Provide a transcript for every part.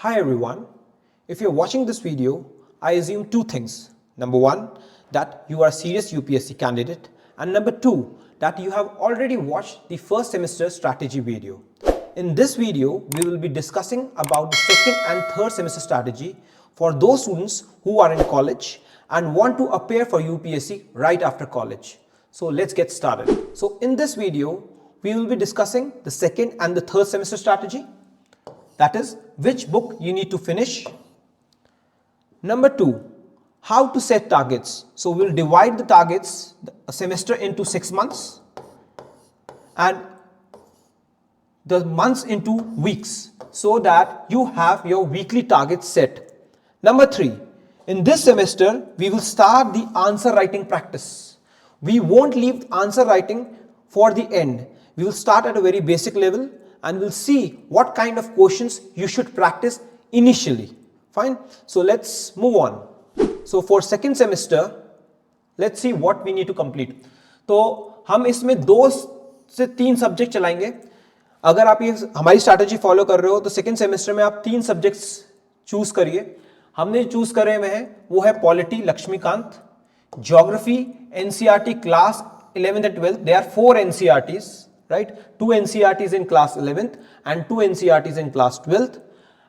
Hi everyone, if you're watching this video, I assume two things. Number one, that you are a serious UPSC candidate, and number two, that you have already watched the first semester strategy video. In this video, we will be discussing about the second and third semester strategy for those students who are in college and want to appear for UPSC right after college. So let's get started. So in this video, we will be discussing the second and the third semester strategy. That is, which book you need to finish. Number two, how to set targets. So we'll divide the targets, a semester, into 6 months and the months into weeks so that you have your weekly targets set. Number three, in this semester, we will start the answer writing practice. We won't leave answer writing for the end. We will start at a very basic level and we'll see what kind of questions you should practice initially. Fine. So let's move on. So for second semester, let's see what we need to complete. तो हम इसमें 2 से 3 subject चलाएंगे. अगर आप ये हमारी strategy follow कर रहे हो तो सेकंड सेमेस्टर में आप 3 सब्जेक्ट्स चूज करिए. हमने चूज करे हुए हैं वो है polity Laxmikanth, geography NCERT class 11th and 12th. There are 4 NCERTs, right? 2 NCERTs in class 11th and 2 NCERTs in class 12th.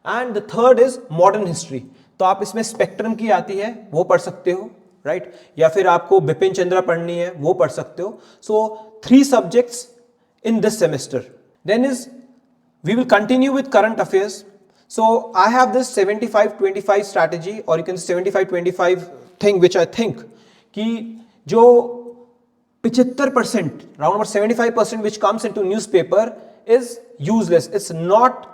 And the third is modern history. तो आप इसमें स्पेक्ट्रम की आती है वो पढ़ सकते हो, राइट? या फिर आपको बिपिन चंद्रा पढ़नी है वो पढ़ सकते हो. So 3 subjects in this semester. Then is we will continue with current affairs. So I have this 75-25 strategy, or you can say 75-25 thing, which I think कि जो 75%, around about 75% which comes into newspaper is useless. It's not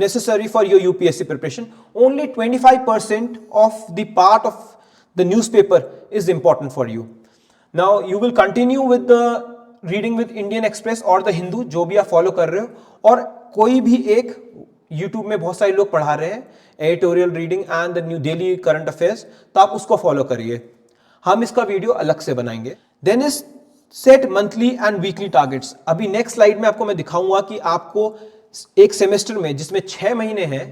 necessary for your UPSC preparation. Only 25% of the part of the newspaper is important for you. Now you will continue with the reading with Indian Express or the Hindu, जो भी आप follow कर रहे हो, और कोई भी एक YouTube में बहुत सारे लोग पढ़ा रहे हैं editorial reading and the new daily current affairs, तो आप उसको फॉलो करिए. हम इसका वीडियो अलग से बनाएंगे. Then is set monthly and weekly targets. अभी नेक्स्ट स्लाइड में आपको मैं दिखाऊंगा कि आपको एक सेमेस्टर में जिसमें 6 महीने हैं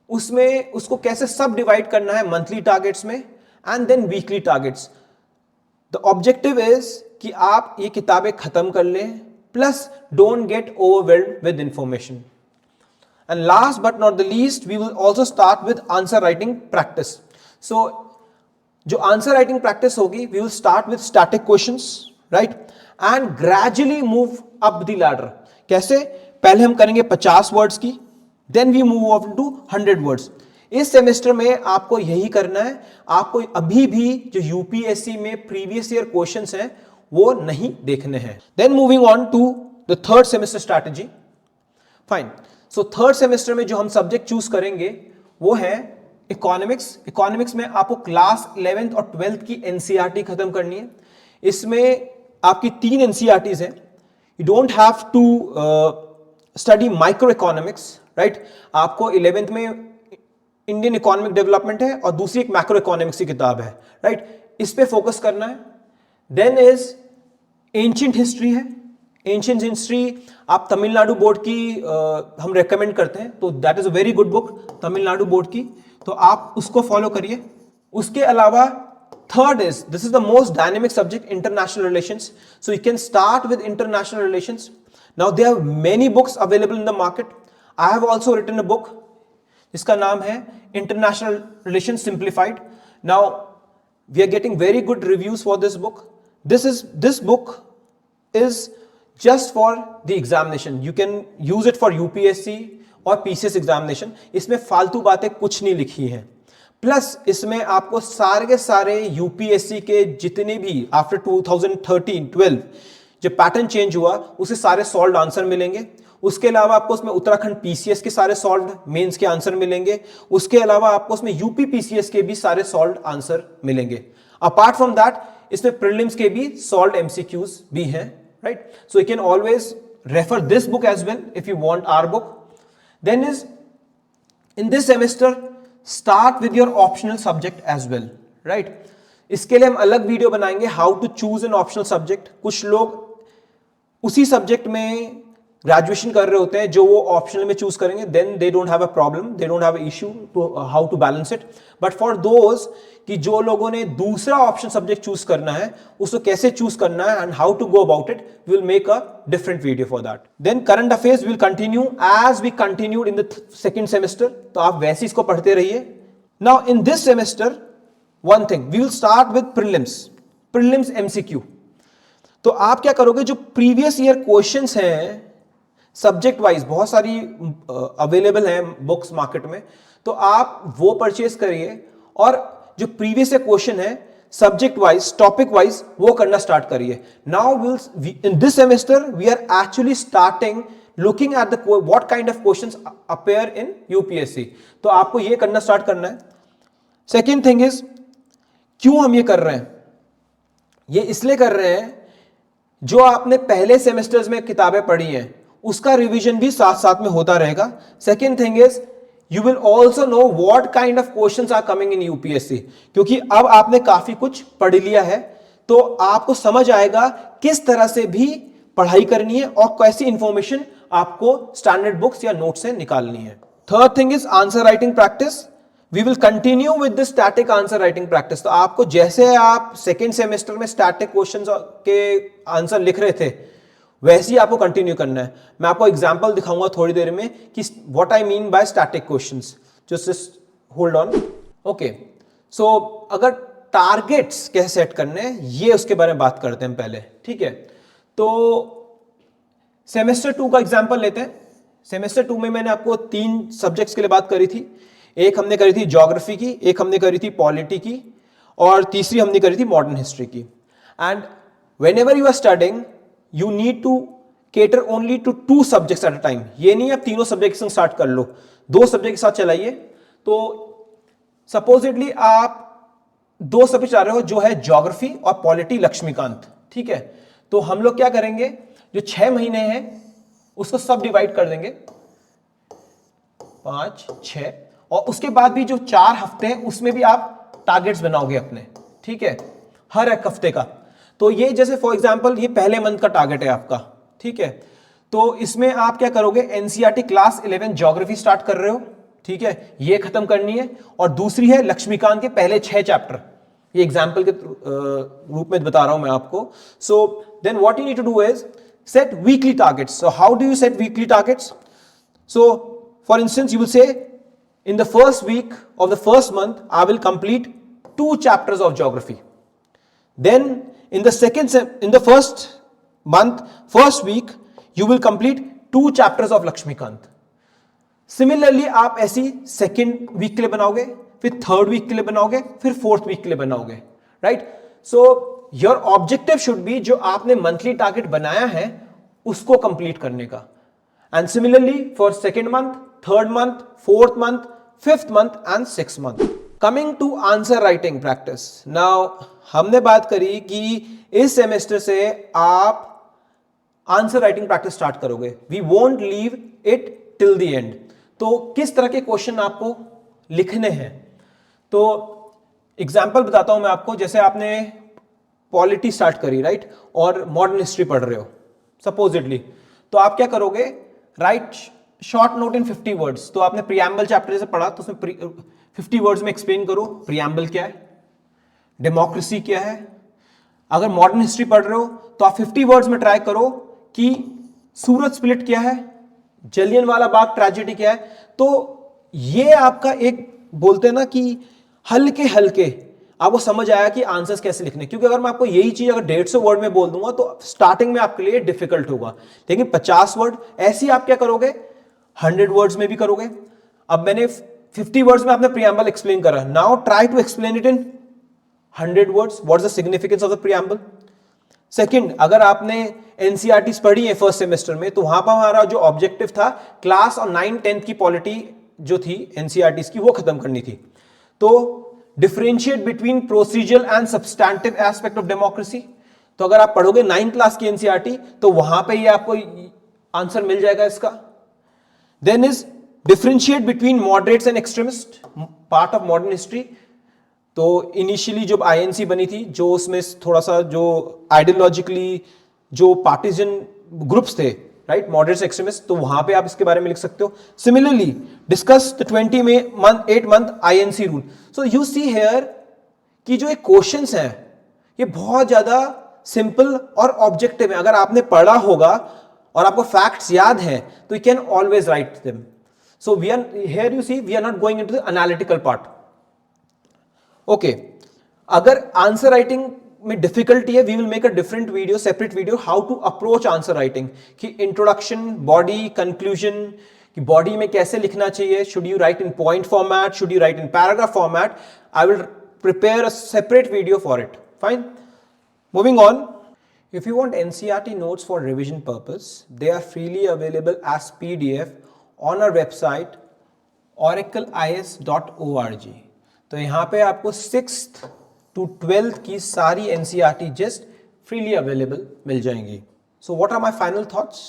उसमें उसको कैसे सब डिवाइड करना है मंथली टारगेट्स में and then weekly targets. The objective is कि आप ये किताबें खत्म कर लें, plus don't get overwhelmed with information. And last but not the least, we will also start with answer writing practice. So जो आंसर राइटिंग प्रैक्टिस होगी, we will start with static questions, right, and gradually move up the ladder. कैसे? पहले हम करेंगे 50 words की, then we move up to 100 words. इस semester में आपको यही करना है. आपको अभी भी जो यूपीएससी में प्रीवियस ईयर क्वेश्चंस हैं वो नहीं देखने हैं. Then moving on to the third semester strategy. Fine. So third semester में जो हम सब्जेक्ट चूज करेंगे वो है इकोनॉमिक्स. इकोनॉमिक्स में आपको क्लास 11th और 12th की एनसीईआरटी खत्म करनी है. इसमें आपकी 3 एनसीईआरटीज हैं. You don't have to study micro economics, right. आपको 11th में इंडियन इकोनॉमिक डेवलपमेंट है और दूसरी एक मैक्रो इकोनॉमिक्स की किताब है, राइट. इस पे फोकस करना है. देन इज एंशिएंट हिस्ट्री है. एंशिएंट हिस्ट्री आप तमिलनाडु बोर्ड की हम रेकमेंड करते हैं, तो that is a very good book Tamil Nadu board की, तो आप उसको फॉलो करिए. उसके अलावा third is, this is the most dynamic subject, international relations. So you can start with international relations. Now there are many books available in the market. I have also written a book जिसका नाम है international relations simplified. Now we are getting very good reviews for this book. This book is just for the examination. You can use it for UPSC और PCS examination. इसमें फालतू बातें कुछ नहीं लिखी हैं. प्लस इसमें आपको सारे के सारे UPSC के जितने भी आफ्टर 2013-12 जो पैटर्न चेंज हुआ उसे सारे सॉल्व आंसर मिलेंगे. उसके अलावा आपको उसमें उत्तराखंड PCS के सारे सॉल्व मेंस के आंसर मिलेंगे. उसके अलावा आपको उसमें यूपी PCS के भी सारे सॉल्व आंसर मिलेंगे. अपार्ट फ्रॉम दैट इसमें प्रीलिम्स के भी सॉल्व MCQs भी हैं, right? So you can always refer this book as well if you want our book. Then is in this semester start with your optional subject as well, right? इसके लिए हम अलग video बनाएंगे how to choose an optional subject. कुछ लोग उसी subject में graduation कर रहे होते हैं जो वो ऑप्शनल में चूज करेंगे, then they don't have a problem, they don't have a issue to how to balance it. But for those कि जो लोगों ने दूसरा ऑप्शन सब्जेक्ट चूज करना है, उसको कैसे चूज करना है and how to go about it, we will make a different video for that. Then current affairs will continue as we continued in the second semester, तो आप वैसे इसको पढ़ते रहिए। Now in this semester one thing, we will start with prelims MCQ. तो आप क्या करोगे, जो प्रीवियस ईयर क्वेश्चंस हैं सब्जेक्ट वाइज, बहुत सारी अवेलेबल हैं बुक्स मार्केट में, तो आप वो परचेज करिए और जो प्रीवियस ईयर क्वेश्चन है सब्जेक्ट वाइज, टॉपिक वाइज, वो करना स्टार्ट करिए। Now in this semester we are actually starting looking at the what kind of questions appear in UPSC, तो आपको ये करना स्टार्ट करना है। सेकेंड थिंग इज, क्यों हम ये कर रहे हैं? ये इसलिए कर रहे हैं, जो आपने पहले सेमेस्टर्स में किताबें पढ़ी हैं उसका रिवीजन भी साथ साथ में होता रहेगा। Second thing is, you will also know what kind of questions are coming in UPSC, क्योंकि अब आपने काफी कुछ पढ़ लिया है, तो आपको समझ आएगा किस तरह से भी पढ़ाई करनी है और कैसी इंफॉर्मेशन आपको स्टैंडर्ड बुक्स या नोट से निकालनी है। Third thing is answer writing practice. We will continue with the static answer writing practice. तो आपको जैसे आप सेकेंड सेमेस्टर में स्टैटिक क्वेश्चन के आंसर लिख रहे थे, वैसे ही आपको कंटिन्यू करना है। मैं आपको एग्जांपल दिखाऊंगा थोड़ी देर में कि what I mean by static questions. Just hold on. Okay, so अगर टारगेट्स कैसे सेट करने हैं, ये उसके बारे में बात करते हैं पहले, ठीक है? तो सेमेस्टर 2 का एग्जांपल लेते हैं। सेमेस्टर 2 में मैंने आपको 3 सब्जेक्ट्स के लिए बात करी थी। एक हमने करी थी ज्योग्राफी की, एक हमने करी थी पॉलिटी की, और तीसरी हमने करी थी मॉडर्न हिस्ट्री की। And whenever you are studying, you need to cater only to 2 subjects at a time। ये नहीं आप तीनों सब्जेक्ट से स्टार्ट कर लो, 2 सब्जेक्ट के साथ चलाइए। तो सपोजिटली आप 2 सब्जेक्ट आ रहे हो, जो है ज्योग्राफी और पॉलिटी लक्ष्मीकांत, ठीक है? तो हम लोग क्या करेंगे, जो 6 महीने हैं उसको सब डिवाइड कर देंगे 5, 6, और उसके बाद भी जो 4 हफ्ते हैं उसमें भी आप टारगेट्स बनाओगे अपने, ठीक है, हर एक हफ्ते का। तो ये जैसे फॉर एग्जांपल ये पहले मंथ का टारगेट है आपका, ठीक है? तो इसमें आप क्या करोगे, एनसीईआरटी क्लास 11 ज्योग्राफी स्टार्ट कर रहे हो, ठीक है, ये खत्म करनी है। और दूसरी है लक्ष्मीकांत के पहले 6 चैप्टर, ये एग्जांपल के रूप में बता रहा हूं मैं आपको। So then what you need to do is set weekly targets. So how do you set weekly targets? So for instance you will say in the first week of the first month I will complete 2 chapters of geography. Then in the first month, first week, you will complete 2 chapters of Lakshmikant. Similarly आप ऐसी second week के लिए बनाओगे, फिर third week के लिए बनाओगे, फिर फोर्थ वीक के लिए बनाओगे, right? So your objective should be, जो आपने मंथली टारगेट बनाया है उसको कंप्लीट करने का। And similarly for second month, third month, fourth month, fifth month and sixth month. Coming to answer writing practice. Now हमने बात करी कि इस सेमेस्टर से आप आंसर राइटिंग प्रैक्टिस स्टार्ट करोगे। We won't leave it till the end. तो किस तरह के क्वेश्चन आपको लिखने हैं, तो एग्जाम्पल बताता हूं मैं आपको। जैसे आपने पॉलिटी स्टार्ट करी, राइट, और मॉडर्न हिस्ट्री पढ़ रहे हो सपोजिटली, तो आप क्या करोगे, राइट शॉर्ट नोट इन 50 वर्ड्स। तो आपने प्रीएम्बल चैप्टर जैसे पढ़ा, तो उसमें 50 वर्ड्स में एक्सप्लेन करो प्रीएम्बल क्या है, डेमोक्रेसी क्या है। अगर मॉडर्न हिस्ट्री पढ़ रहे हो तो आप 50 वर्ड्स में ट्राई करो कि सूरत स्प्लिट क्या है, जलियनवाला बाग ट्रेजेडी क्या है। तो ये आपका एक बोलते हैं ना कि हल्के हल्के आपको समझ आया कि आंसर्स कैसे लिखने। क्योंकि अगर मैं आपको यही चीज अगर 150 वर्ड में बोल दूंगा तो स्टार्टिंग में आपके लिए डिफिकल्ट होगा, लेकिन 50 वर्ड ऐसी आप क्या करोगे, 100 वर्ड्स में भी करोगे। अब मैंने 50 वर्ड्स में आपने प्रीएम्बल एक्सप्लेन करा, now try to explain it in 100 words, what is the significance of the preamble. Second, अगर आपने एनसीईआरटी पढ़ी है फर्स्ट सेमेस्टर में, तो वहां पर हमारा जो ऑब्जेक्टिव था क्लास और 9, 10 की पॉलिटी जो थी एनसीईआरटी की वो खत्म करनी थी। तो differentiate between procedural and substantive aspect of democracy. तो अगर आप पढ़ोगे 9th क्लास की एनसीईआरटी तो वहां पे ये आपको आंसर मिल जाएगा इसका। Then is differentiate between moderates and extremist, part of modern history. तो इनिशियली जब आईएनसी बनी थी, जो उसमें थोड़ा सा जो आइडियोलॉजिकली जो पार्टीजन ग्रुप्स थे राइट, मॉडरेट एक्सट्रीमिस्ट, तो वहां पे आप इसके बारे में लिख सकते हो. Similarly discuss the 8 month INC rule. So you see here कि जो एक क्वेश्चंस हैं ये बहुत ज्यादा सिंपल और ऑब्जेक्टिव है. अगर आपने पढ़ा होगा और आपको फैक्ट्स याद हैं तो you can always write them. So we are here, you see we are not going into the analytical part. Okay, अगर आंसर राइटिंग में डिफिकल्टी है, we will make a different video, separate video, how to approach answer writing, कि introduction, body, conclusion, कि body में कैसे लिखना चाहिए, should you write in point format, should you write in paragraph format. I will prepare a separate video for it. Fine. Moving on. If you want NCERT notes for revision purpose, they are freely available as PDF on our website oracleis.org. तो यहाँ पे आपको 6th to 12th की सारी NCERT just freely available मिल जाएंगी. So what are my final thoughts?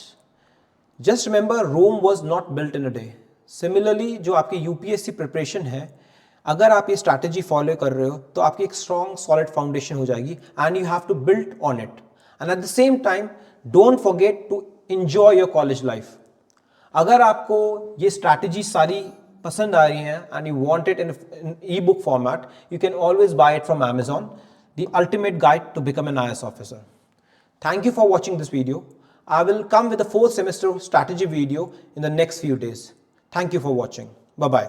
Just remember, Rome was not built in a day. Similarly, जो आपकी UPSC preparation है, अगर आप ये स्ट्रैटेजी फॉलो कर रहे हो तो आपकी एक स्ट्रॉन्ग सॉलिड फाउंडेशन हो जाएगी and you have to build on it. And at the same time don't forget to enjoy your college life. अगर आपको ये स्ट्रैटेजी सारी पसंद आ रही हैं and you want it in e book format, you can always buy it from Amazon, the ultimate guide to become an IAS officer. Thank you for watching this video. I will come with a 4th semester strategy video in the next few days. Thank you for watching. Bye-bye.